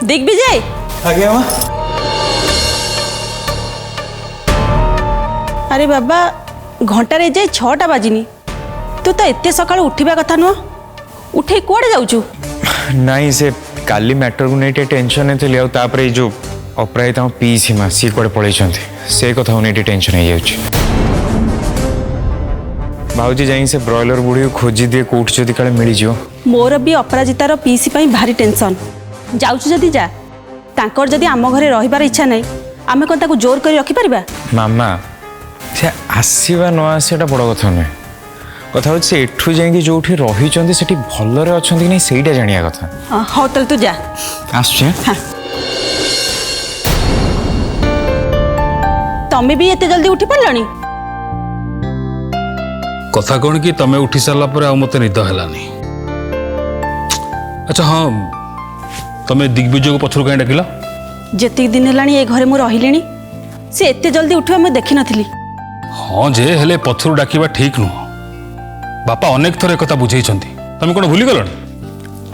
दिग्विजय आज्ञा माँ। अरे बाबा घंटारे जाए 6टा बाजिनी तू तो एते सकाळ उठिबा कथा नुह उठे कुआडे जाउछु नहीं से काली मैटर को नहीं टेंशन थी आउे जो अपराजिता पी सीमा सी कड़े पलि से कथा नहीं टेंशन हो भाजी जाई से ब्रॉयलर बुढ़ी को खोजी दिए कोट जदि काले मिल जियो मोर भी अपराजितार पीसी पई भारी टेंशन जाउछु जदि जा तांकर जदि आम घरे रहिबार इच्छा नहीं आमे कोन ताको जोर करी रखि परबा मामा से आसवा न आसवाटा बड़ कथा नुहे कथा हूँ से एठू जाइए जो रही से भलरे अच्छा कि नहीं सहीटा जाना कथा हाँ तल तू जा आसुचे हाँ तमे भी एते जल्दी उठी पड़लनी कथा कौन कि तमे उठी सारा पर मत निद है। अच्छा हाँ तमे दिग्विजय को पछर कहीं डाकिल जेतिक दिन हेलानी ए घरे मु रहिलेनी से एते जल्दी उठिबा मैं देखि नथिली हाँ जे हेले पछर डाकिबा ठीक नुह बापा अनेक थर एक बुझे तमें कौन भूली गल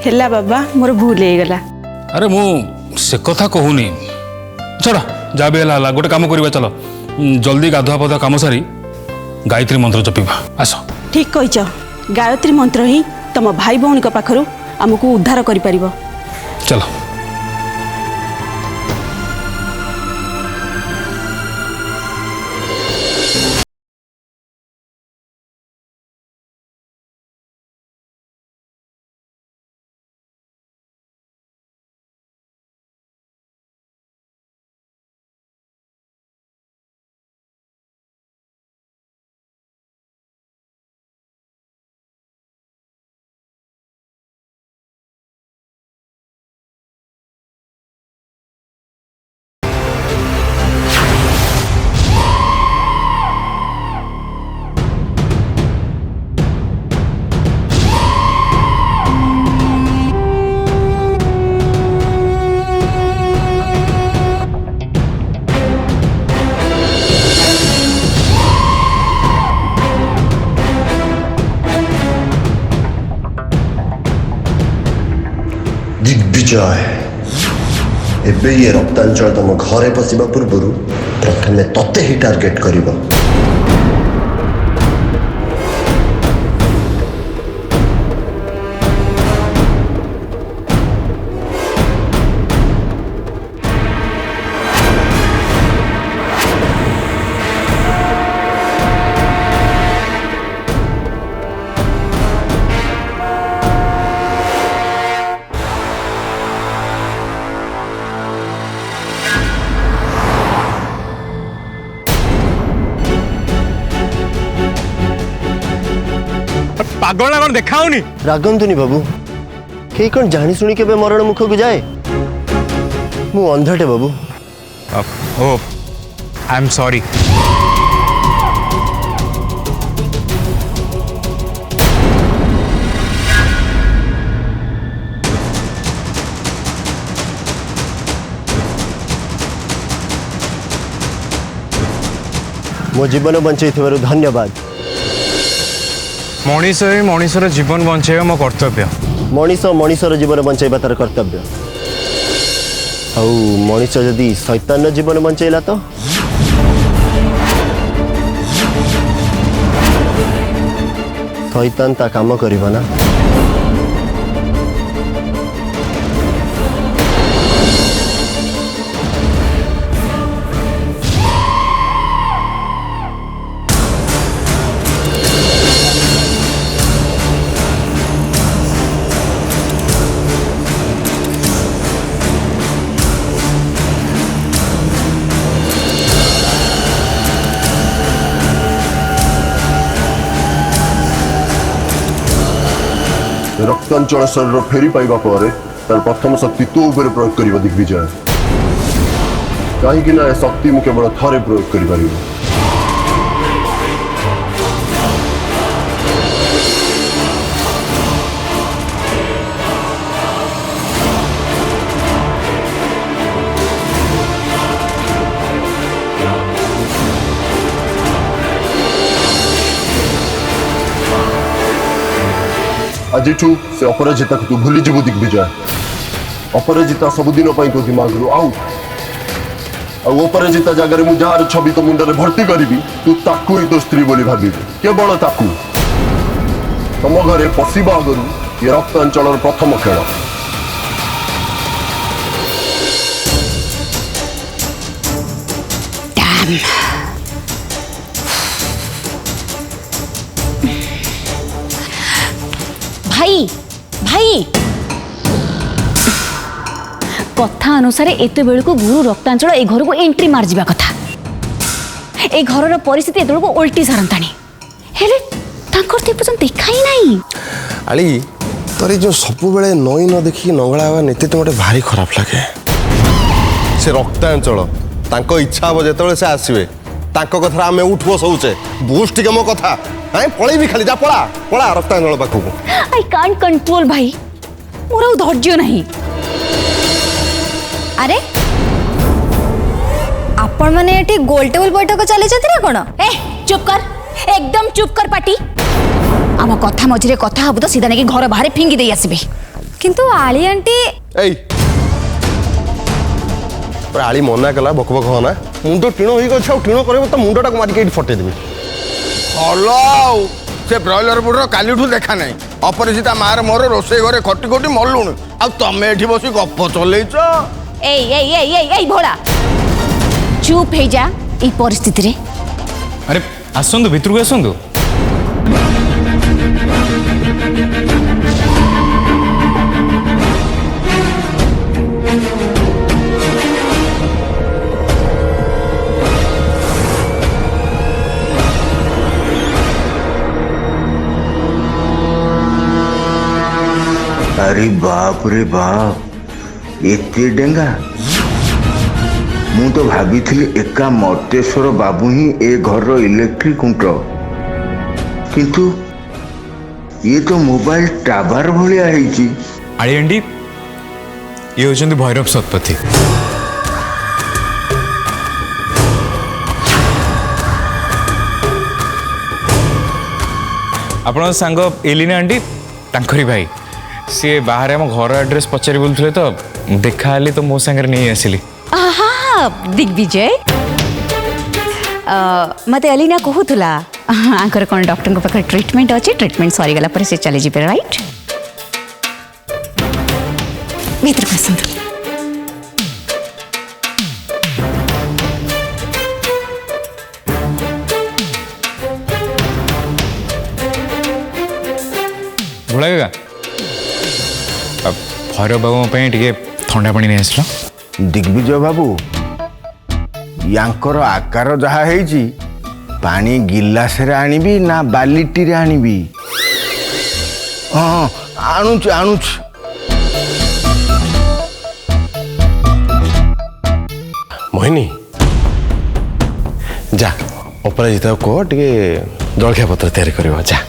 हेला बाबा मोर भूल हो गला अरे मु से कथा कहूनी छड़ा जहाँ भी है गोटे कम करवा चलो जल्दी गाधुआ पाधुआ कम सारी गायत्री मंत्र जपिबा आस ठीक कहीच गायत्री मंत्र ही तम भाई भौणी पाखरु आमको उद्धार करि परिबो चलो दिग्विजय एबे ये रक्तांचल तुम घरे पशिबा पूर्व प्रथमे तते ही टार्गेट करिबो पागल कौन देखाऊनी रागंतुनी बाबू कई कौन जानी शुणी के मरण मुख को जाए मु अंधटे बाबू ओ आई एम सॉरी मो जीवन बंचई धन्यवाद मनीषर जीवन बचाइबा मो कर्तव्य मनीषर जीवन बंचाइबा तार कर्तव्य आउ मनीष जदि शैतान जीवन बंचाइला तो शैतान ता काम करिबा ना रक्तांचल शरीर फेरी पाइबा पर तार प्रथम शक्ति तो ऊपर प्रयोग कर दिग्विजय कहीं शक्ति मु केवल थरे प्रयोग कर आज से अपराजिता को तू भूली जीव दिग्विजय अपराजिता सबुदिन तो दिमाग रू आउट अपराजिता जगह मुझे जार छवि तो मुंडे भर्ती करी तू ताकू ही तो स्त्री बोली भावी केवल ताकू तुम घरे पशिबा आगु ये रक्तांचल प्रथम खेल भाई भाई कथा अनुसार एत बेलू गुरु रक्तांचल ए घर को एंट्री मार जा कथा ए घर परिस्थिति एत बेलू उल्टी सारंतानी हेले देखा ही नहीं आली तोर जो सब बेले नई न देखी नंगला हवा नीति तो मते भारी खराब लगे से रक्तांचल तांको इच्छा हम जो से आसवे कथा आम उठ बसौचे बुझ टे मो कथा हाँ पलैबी खाली जा पड़ा पड़ा रक्तांचल पाखक आई कांट कंट्रोल भाई मोर आ धैर्य नहीं अरे आपण माने एटी गोल टेबल बैठक चली जाते कोन ए चुप कर एकदम चुप कर पाटी आम कथा मझिरे कथा हबु तो सीधा नेकी घर बाहर फिंगी देई आसीबे किंतु आली आंटी एई आली मना कला बक बक होना मुंड टीण हो गई टीण कर तो मुंडटा मारिक फटे देवी हलो से ब्रॉयलर बुढ़ काली देखा नहीं अपरिचिता मार मोर रोसे घरे खटी खटी मरलुण आ तमें एठी बसी गप चलैछ ए भोला चुप हे जा ई परिस्थिति रे अरे आसंतु भितर को आसंतु अरे बाप रे बाप एते डेंगा मु तो भाभी एका मर्तेश्वर बाबू ही ए घर इलेक्ट्रिक खुंट किंतु ये तो मोबाइल टावर भलिया है आड़ी आंटी ये होचंदी भैरव सतपथी आपण सांग एलिना आंटी तांकरी भाई सी बाहर आम घर एड्रेस पचारि बोलते तो देखा तो मो सांगे नहीं आसिली आहा दिग्विजय मते अलीना कहूला आंकर कौन डॉक्टर को पाखे ट्रीटमेंट अच्छे ट्रीटमेंट सरी गला पर से चले जी राइट भीतर को आसंतु भोला भैरव बाबू टे ठंडा पानी नहीं आसला दिग्विजय बाबू यांकर आकार जहा है पानी गिलास रे आनिबी ना बालिटी रे आनिबी हाँ आणुच आणुच मोहिनी जा अपराजिता कह टे जलखिया पत्र तैयारी कर जा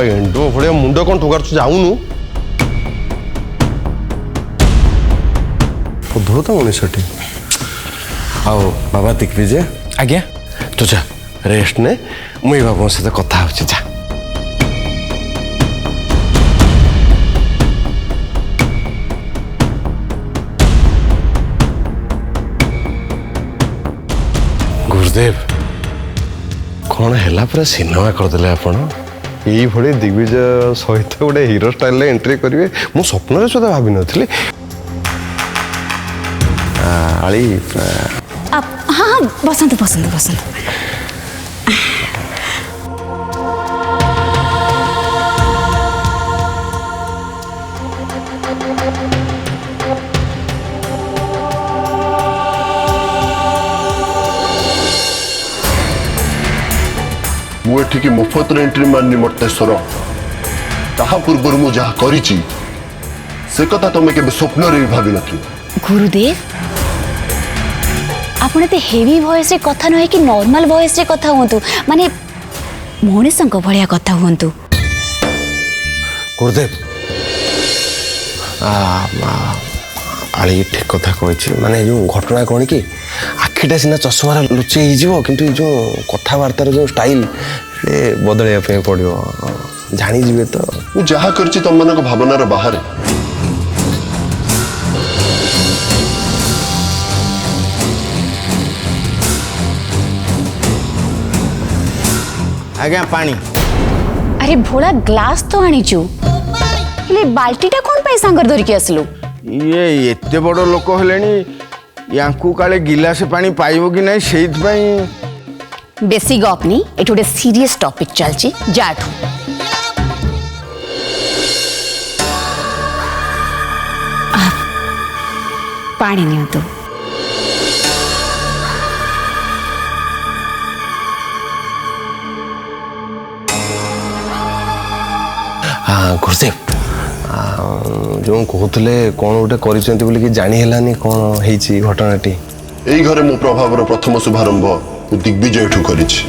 एंडो भाया मुंड कौन ठोगार जाऊनु अद्भुत मनुष्य आओ बाबा दिग्विजय आज्ञा तू जा रेस्ट ने मुई बाबा सहित कथा हो जा गुरुदेव कौन है पूरा सिनेमा करदे आपण ये दिग्विजय सहित गोटे हीरो स्टाइल एंट्री करेंगे मु स्वप्न सुधा भावी नी आली हाँ हाँ बसंतु बसंतु बसंतु मुझे मुफत एंट्री मारनी मर्तेश्वर ता पूर्व मु जहा करिछि से कथा तुम के स्वप्न रे भावी नथि गुरुदेव आपण एते हेवी वॉइस रे कथा न कि नॉर्मल वॉइस रे कथा हुंतु माने मनीषंक भलिया कथा हुंतु गुरुदेव आली ठीक कथा कही माने जो घटना कौन कि आखिटा सीना चश्मा लुचे कि जो कथबार्तार जो स्टाइल बदल पड़ो जानीजे तो जहा कर तुम मान भावनार बाहर ଆଜ୍ଞା ପାଣି। अरे भोला ग्लास तो आनीचु हेले बाल्टीटा कोन पे सांगर धरिकी आसलु ଇଏ ଏତେ ବଡ଼ ଲୋକ ହେଲେଣି ୟାଙ୍କୁ କାଳେ ଗିଲାସେ ପାଣି ପାଇବ କି ନାହିଁ ସେଇଥିପାଇଁ। बेसी गपनी एट गोटे सीरियस टॉपिक चलची जाठू पानी नियंतु हाँ गुरुदेव जो कहते कौन गोटे कर जानी हेलानी कौन है घटनाटी এই ঘরে ମୋ ପ୍ରଭାବର ପ୍ରଥମ ଶୁଭାରମ୍ଭ ମୁଁ ଦିଗ୍ବିଜୟଠୁ କରିଛି।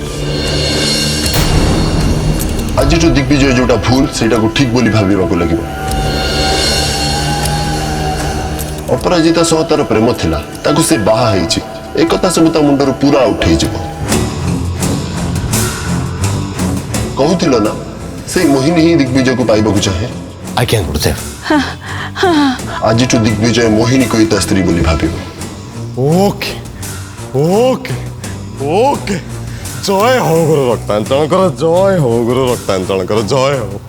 ଆଜିଠୁ ଦିଗ୍ବିଜୟ ଯୋଉଟା ଭୁଲ ସେଇଟାକୁ ଠିକ ବୋଲି ଭାବିବାକୁ ଲାଗିବ। ଅପରାଜିତା ସହ ତାର ପ୍ରେମ ଥିଲା, ତାକୁ ସେ ବାହା ହେଇଛି, ଏ କଥା ସବୁ ତା ମୁଣ୍ଡରୁ ପୁରା ଉଠେଇଯିବ। କହୁଥିଲ ନା ସେଇ ମୋହିନୀ ହିଁ ଦିଗ୍ବିଜୟକୁ ପାଇବାକୁ ଚାହେଁ। ଆଜ୍ଞା ଗୁରୁଦେବ। ଆଜିଠୁ ଦିଗ୍ବିଜୟ ମୋହିନୀକୁ ହିଁ ତା ସ୍ତ୍ରୀ ବୋଲି ଭାବିବ। ओके ओके ओके जय हो गुरु रक्तांचल जय हो गुरु रक्तांचल जय हो।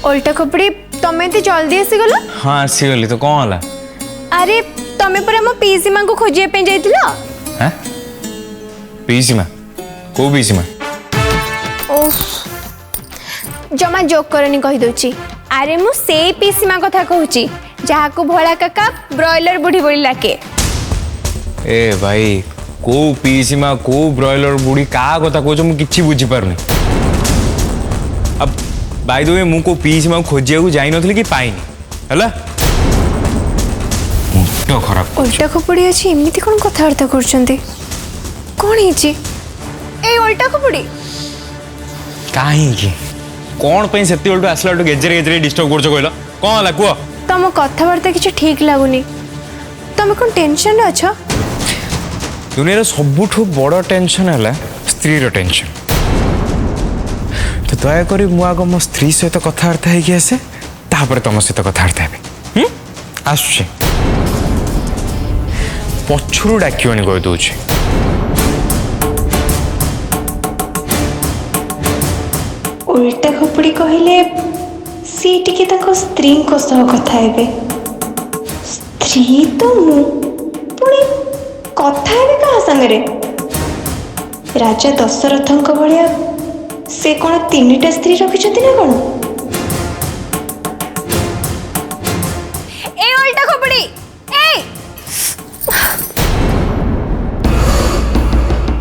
ओल्टा खोपड़ी तमे एते जल्दी आसीगल? हाँ आसीगली तो कौन है? अरे तमे पर हम पीसी मां को खोजिए पे जाइतिलो। हैं? पीसीमा को पीसीमा? ओह जमा जोक करनी कहि दोची। अरे मु से पीसी मां कथा कहूची जहा को भोला काका ब्रॉयलर बुढ़ी बुढ़ी लाके। ए भाई को पीसीमा को ब्रॉयलर बुढ़ी का कथा कहछ मु किछि बुझी पारनी। अब बाय द वे मु को पीसीमा खोजिया को जाई नथली कि पाइनी हला मुट्टो खराब। ओल्टा खोपड़ी अछि एमिति कोन कथार्थ करछंती कौन है ए ओल्टा खोपड़ी काहे कौन पे सेति ओल्टो आसला ओल्टो गेजरे गेजरे डिस्टर्ब करछ कहलो कोन हला कुओ? तम कथाबार्ता किछ ठीक लागुनी तमे कोन टेंशन रे अछ? दुनिया सबुठु बड़ टेंशन है स्त्री रो टेंशन। तो दया करी मु आग मो स्त्री सहित कथबार्ता है आसे तापर तुम सहित कथबार्ता है आसुचे पछुरु डाकियोनी कहि दउछि। उल्टा खोपड़ी कहले सी टिके ताको स्त्री को सह कथा हेबे। स्त्री तो मु पुणी कथा हेबे कहा संगरे? राजा दशरथंक भलिया से कौन तीनटा स्त्री रखिछथि ना कोन? ए ओल्टा खोपड़ी ए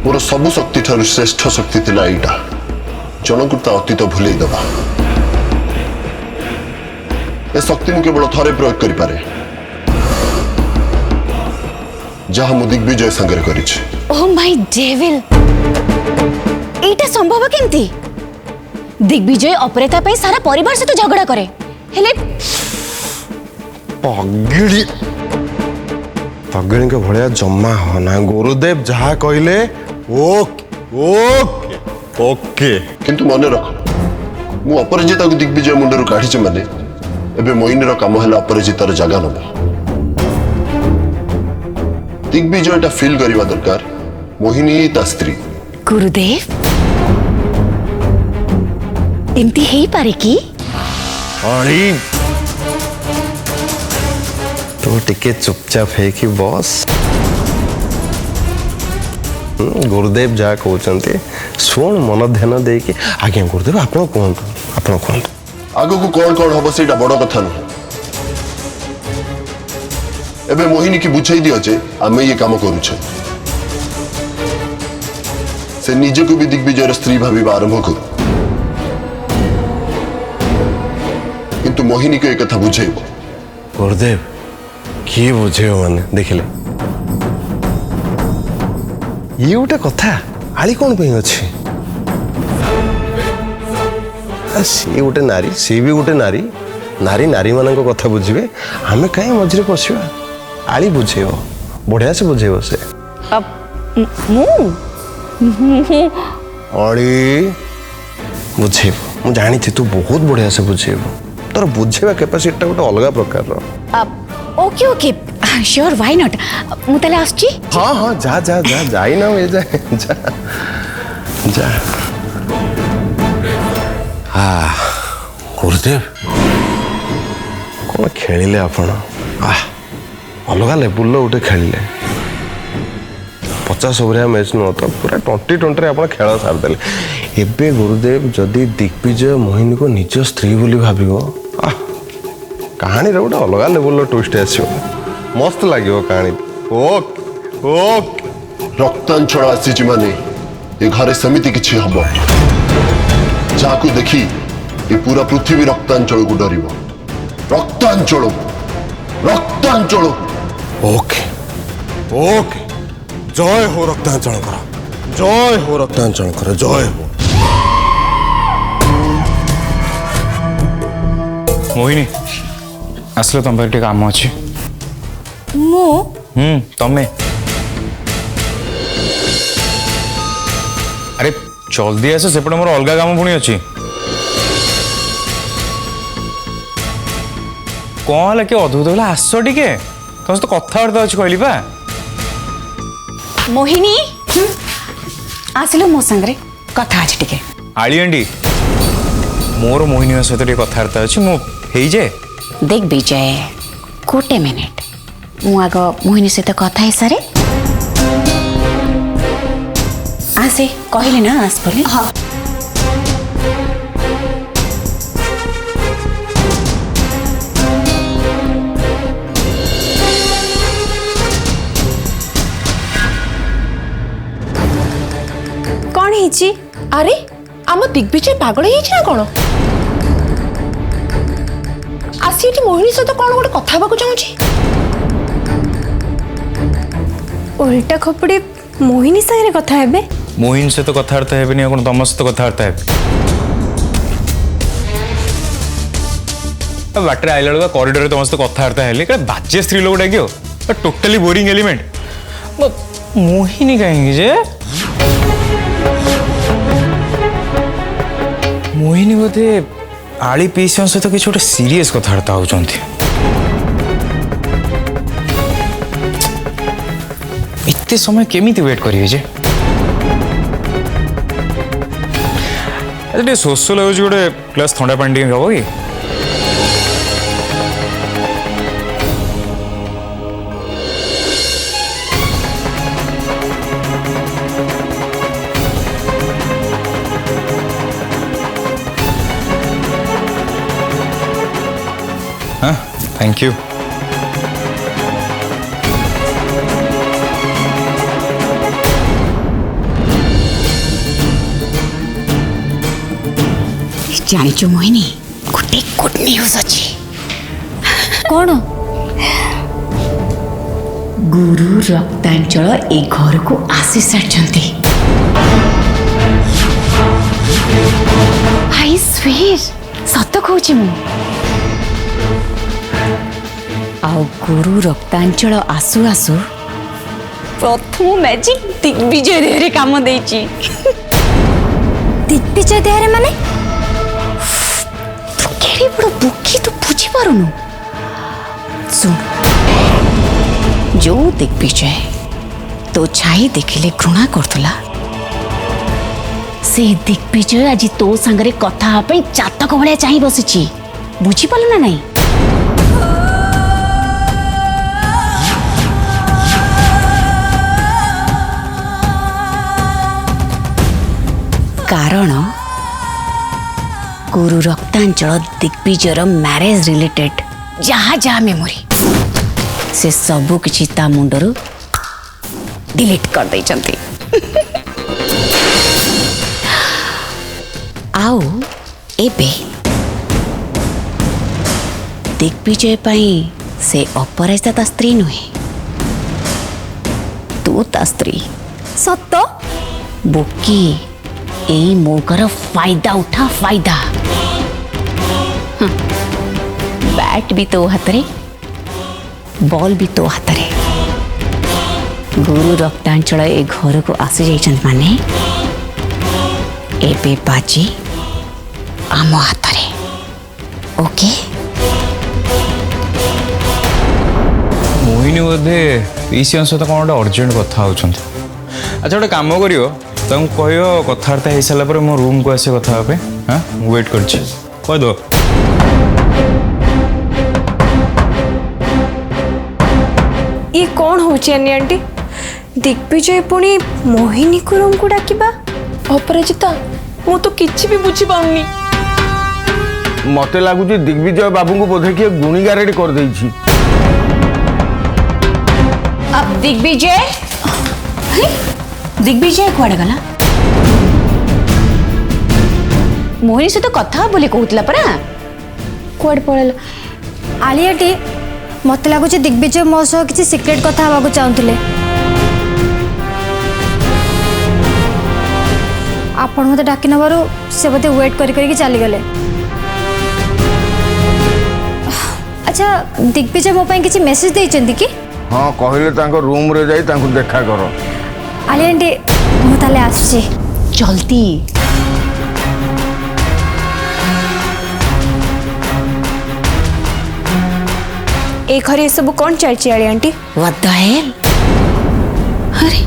मोर सबु शक्ति ठारू श्रेष्ठ शक्ति थिला एटा जनकु ता अतीत भूले दबा। ए शक्ति मु केवल थरे प्रयोग करि पारे जहा मु दिग्विजय संगरे करिछि। ओह माय डेविल एटा संभव केमती? दिग्विजय अपरेता पे सारा परिवार से तो झगड़ा करे हेले पगड़ी पगड़ी के भलिया जम्मा होना गुरुदेव जहा कहले ओके ओके ओके। किंतु मन रख मु अपराजिता को दिग्विजय मुंडरू काढिछि माने एबे मोहिनीर काम हला अपराजितार जगह नबा। दिग्विजयटा फील करिवा दरकार मोहिनी ही ता स्त्री। गुरुदेव एमती हे पारे की? अड़ी तो टिके चुपचाप है कि बॉस गुरुदेव जहाँ कहते शुण मन ध्यान दे कि आज्ञा गुरुदेव आप कहतु आगो को कौन कौन हम सेटा बड़ कथा नुह। एबे मोहिनी की बुझाई दियो जे आमे ये काम करूछे से निजे को भी दिग्विजय स्त्री भाविबा आरंभ करू। किंतु मोहिनी को एक कथा बुझेइबो। गुरुदेव किए बुझे माने देखिले ये गोटे कथा आली कौन पे अच्छी सी गोटे नारी सी भी गोटे नारी नारी नारी मान कथा बुझे आमे कहीं मझे पशिवा आली बुझेब बढ़िया से बुझेब से अड़ी बुझेब ମୁଁ ଜାଣିଛି ତୁ ବହୁତ ବଢ଼ିଆ ସେ ବୁଝେଇବୁ ତୋର ବୁଝେଇବା କାପାସିଟିଟା ଗୋଟେ ଅଲଗା ପ୍ରକାରର। Okay okay sure why not मु ताले आसची हाँ हाँ जा जा जा जाई ना ये जा जा जा हाँ गुरुदेव कौन खेलिले आपण अलग लेवुल गोटे खेलिले 50 ओवरिया मैच नुह तो पूरा 2020 आप खेल सारिदे एबे गुरुदेव जदि दिग्विजय मोहिनी को निज स्त्री बोली भाव कहानी गोटे अलग लेवुल ट्विस्ट आसो मस्त लगे कहानी ओके ओके रक्तांचल आसी माने ये घरे समिति किछि हबो जाकू देखी ये पूरा पृथ्वी रक्तांचल को डरिबो रक्तांचल रक्तांचल ओके ओके जय हो रक्तांचल कर जय हो रक्तांचल कर जय हो मोहिनी आसलो तुम पाखे काम अच्छे मु तमें अरे जल्दी आस सेपटे मोर अलग काम पुणी अच्छी कौन है कि अद्भुत बोला आस टे तुम तो कथबार्ता अच्छी कहली पा मोहिनी आसिलो मो संगरे कथा अछि टिके आली आंटी मोर मोहिनी सहित टे कथबार्ता अच्छी मु जाए देख विजय गोटे मिनिट मु आग मोहिनी सहित कथा है सारे आसे कहले ना आस बोली हाँ कौन है अरे आम दिग्विजय पागल है कौन आसी मोहिनी सहित कौन गोटे कथा चाहूँगी उल्टा खोपड़ी मोहिनी सागरे कथा हेबे मोहिनी सहित कथबार्ता है कौन तुम सहित कथबार्ता है बाटर आइला बेलू कॉरिडोर तुम सहित कथबार्ता है बाजे स्त्री लोक डाक टोटाली बोरिंग एलिमेंट मोहिनी कहीं जे मोहिनी बोधे आली पीसी सहित किसी गोटे सीरीयस कथबार्ता होती इतने समय केमिति वेट करिए जे शोष लगुच गोटे ग्लास थंडा पानी हम कि हाँ थैंक यू जानिचु मोहिनी गोटे गुड न्यूज अच्छी कौन गुरु रक्तांचल ए घर को आसी सारी आई स्वीर सत कहूँ मु आउ गुरु रक्तांचल आसु आसु प्रथम मैजिक दिग्विजय देहरे काम देची दिग्विजय देहरे माने केड़े बड़ बुकी तू बुझी पारुनु सुन जो दिग्विजय तो छाई देखिले घृणा करथुला से दिग्विजय आज तो संगरे कथा पे चातक भलिया चाहि बसिची बुझी पालु ना नहीं कारण गुरु रक्तांचल दिग्विजयर मैरेज रिलेटेड जहाँ जहाँ मेमोरी से सबू किछि ता मुंडरू डिलीट कर दे चंती आओ एबे दिग्विजय पाई से अपराजिता ता स्त्री नुहे तू ता स्त्री सत बुकी यही मौकार फायदा उठा फायदा बैट भी तो हाथ रे बॉल भी तो हाथ रे गुरु रक्तांचल ए घर को आसी जाइछन माने एबे बाजी आम हाथ रे ओके मोहिनी बोधे पीसी सहित कौन गोटे अर्जेंट कथा होचंती अच्छा गोटे काम करियो तुमको कहियो कथबार्ता हो सारा पर मो रूम को आसे कथा हेबे हां वेट करछि कह दो ये कौन होची अन्नी आंटी दिग्विजय पुणी मोहिनी को रूम को डाकिबा अपराजिता मु तो किछि भी बुझी पाउनी मते लगुच दिग्विजय बाबू को बोधे किए गुणीगारेडी कर देइछि अब दिग्विजय दिग्विजय कुआडे गला मोहिनी से तो कथा बोली कहूतला परा कुआडे पळेला आलियाटी मत लगुच दिग्विजय मो सह किसी सिक्रेट कथा हवा चाहूले आपण मत डाकी नबारु से बोधे वेट करी चली गले अच्छा दिग्विजय मो ପାଇଁ କିଛି मेसेज ଦେଇଛନ୍ତି कि हाँ कहले तांको रूम रे जाई तांको देखा करो आलिया आंटी मु ताले आसुची जल्दी ए घरे सब कौन चलची आली आंटी व्हाट द हेल अरे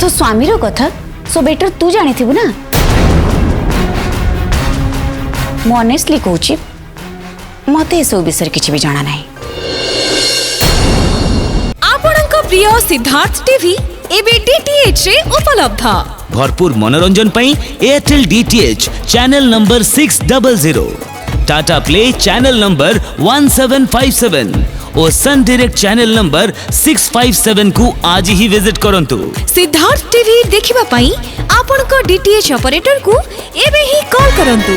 तो स्वामी रो कथा सो बेटर तू जानी थी ना मु ऑनेस्टली कहूची मते ए सब विषय किछि भी जाना नहीं आपणक प्रिय सिद्धार्थ टीवी एबे डीटीएच रे उपलब्ध भरपूर मनोरंजन पई Airtel DTH channel number 600 Tata play channel number 1757 और सन डायरेक्ट चैनल नंबर 657 को आज ही विजिट करंतु सिद्धार्थ टीवी देखिबा पई आपणक डीटीएच ऑपरेटर को एबे ही कॉल करंतु।